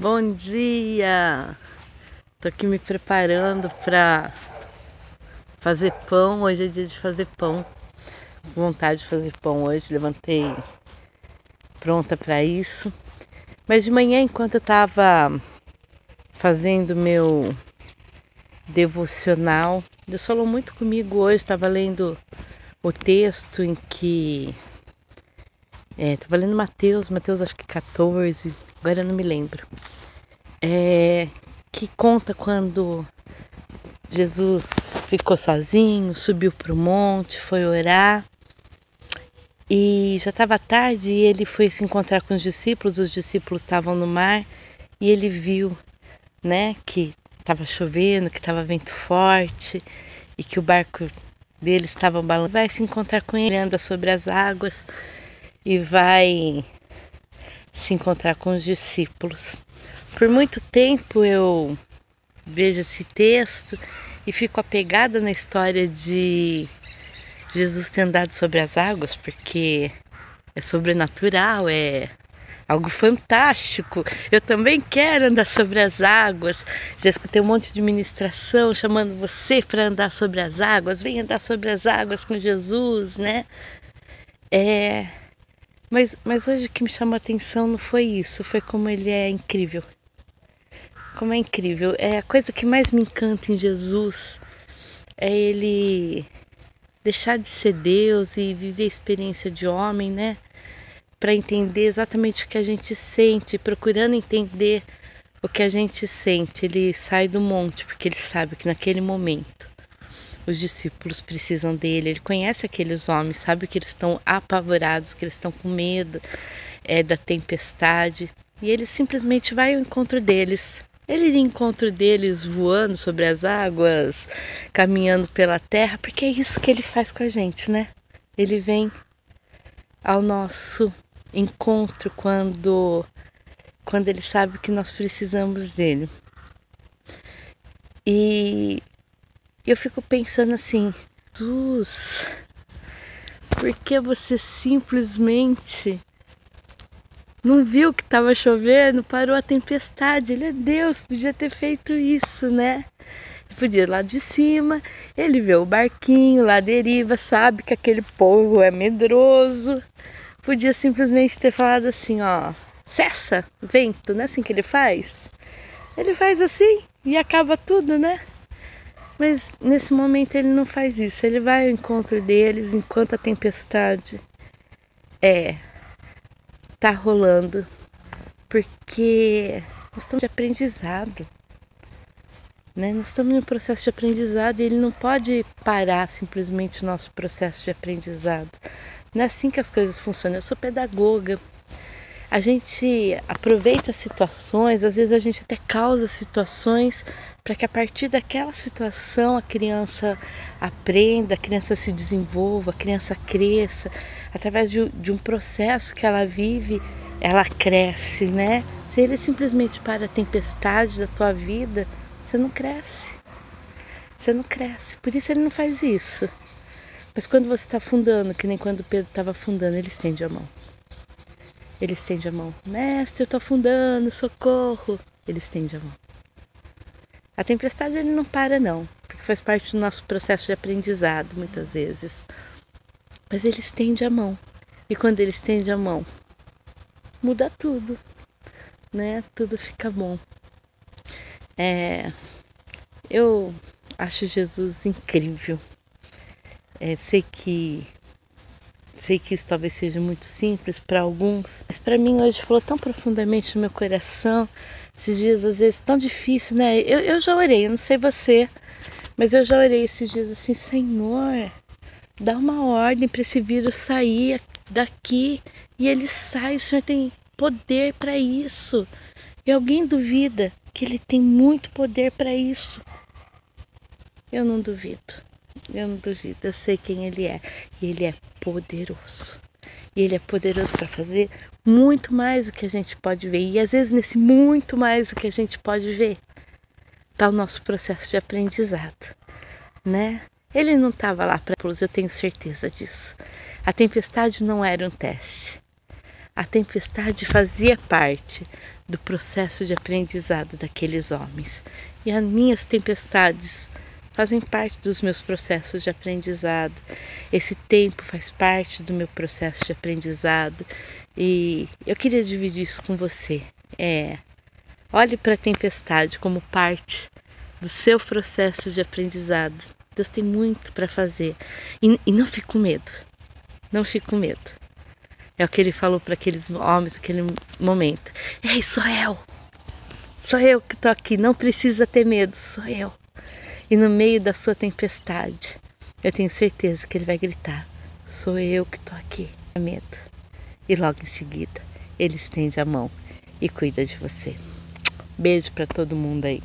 Bom dia! Tô aqui me preparando para fazer pão. Hoje é dia de fazer pão. Com vontade de fazer pão hoje. Levantei pronta para isso. Mas de manhã, enquanto eu tava fazendo meu devocional, Deus falou muito comigo hoje. Tava lendo o texto em que... tava lendo Mateus acho que 14, agora eu não me lembro. Que conta quando Jesus ficou sozinho, subiu para o monte, foi orar e já estava tarde e ele foi se encontrar com os discípulos estavam no mar e ele viu, que estava chovendo, que estava vento forte e que o barco deles estava balançando. Vai se encontrar com ele, anda sobre as águas e vai se encontrar com os discípulos. Por muito tempo eu vejo esse texto e fico apegada na história de Jesus ter andado sobre as águas, porque é sobrenatural, é algo fantástico. Eu também quero andar sobre as águas. Já escutei um monte de ministração chamando você para andar sobre as águas. Vem andar sobre as águas com Jesus, né? Mas hoje o que me chamou a atenção não foi isso, foi como ele é incrível. Como é incrível. A coisa que mais me encanta em Jesus é ele deixar de ser Deus e viver a experiência de homem, né? Para entender exatamente o que a gente sente, procurando entender o que a gente sente. Ele sai do monte porque ele sabe que naquele momento os discípulos precisam dele. Ele conhece aqueles homens, sabe que eles estão apavorados, que eles estão com medo da tempestade. E ele simplesmente vai ao encontro deles. Ele iria ao encontro deles voando sobre as águas, caminhando pela terra, porque é isso que ele faz com a gente, né? Ele vem ao nosso encontro quando ele sabe que nós precisamos dele. E eu fico pensando assim, Jesus, por que você simplesmente não viu que estava chovendo, parou a tempestade? Ele é Deus, podia ter feito isso, né? Podia ir lá de cima, ele vê o barquinho lá à deriva, sabe que aquele povo é medroso. Podia simplesmente ter falado assim, ó, cessa, vento, não é assim que ele faz? Ele faz assim e acaba tudo, né? Mas nesse momento ele não faz isso, ele vai ao encontro deles enquanto a tempestade tá rolando, porque nós estamos de aprendizado, né? Nós estamos em um processo de aprendizado e ele não pode parar simplesmente o nosso processo de aprendizado. Não é assim que as coisas funcionam. Eu sou pedagoga. A gente aproveita situações, às vezes a gente até causa situações para que a partir daquela situação a criança aprenda, a criança se desenvolva, a criança cresça. Através de um processo que ela vive, ela cresce, né? Se ele simplesmente para a tempestade da tua vida, você não cresce. Você não cresce. Por isso ele não faz isso. Mas quando você está afundando, que nem quando Pedro estava afundando, ele estende a mão. Ele estende a mão. Mestre, eu estou afundando, socorro. Ele estende a mão. A tempestade ele não para não, porque faz parte do nosso processo de aprendizado muitas vezes. Mas ele estende a mão. E quando ele estende a mão, muda tudo, né? Tudo fica bom. Eu acho Jesus incrível. Sei que isso talvez seja muito simples para alguns, mas para mim hoje falou tão profundamente no meu coração. Esses dias às vezes tão difícil, né? Eu já orei, eu não sei você, mas eu já orei esses dias assim, Senhor, dá uma ordem para esse vírus sair daqui e ele sai. O Senhor tem poder para isso. E alguém duvida que ele tem muito poder para isso? Eu não duvido. Eu sei quem ele é. E ele é poderoso. E ele é poderoso para fazer muito mais do que a gente pode ver. E às vezes nesse muito mais do que a gente pode ver está o nosso processo de aprendizado, né? Ele não estava lá para eu tenho certeza disso. A tempestade não era um teste. A tempestade fazia parte do processo de aprendizado daqueles homens. E as minhas tempestades fazem parte dos meus processos de aprendizado. Esse tempo faz parte do meu processo de aprendizado. E eu queria dividir isso com você. Olhe para a tempestade como parte do seu processo de aprendizado. Deus tem muito para fazer. E não fique com medo. Não fique com medo. É o que ele falou para aqueles homens naquele momento. Ei, sou eu. Sou eu que estou aqui. Não precisa ter medo. Sou eu. E no meio da sua tempestade, eu tenho certeza que ele vai gritar. Sou eu que estou aqui. Não tenha medo. E logo em seguida, ele estende a mão e cuida de você. Beijo para todo mundo aí.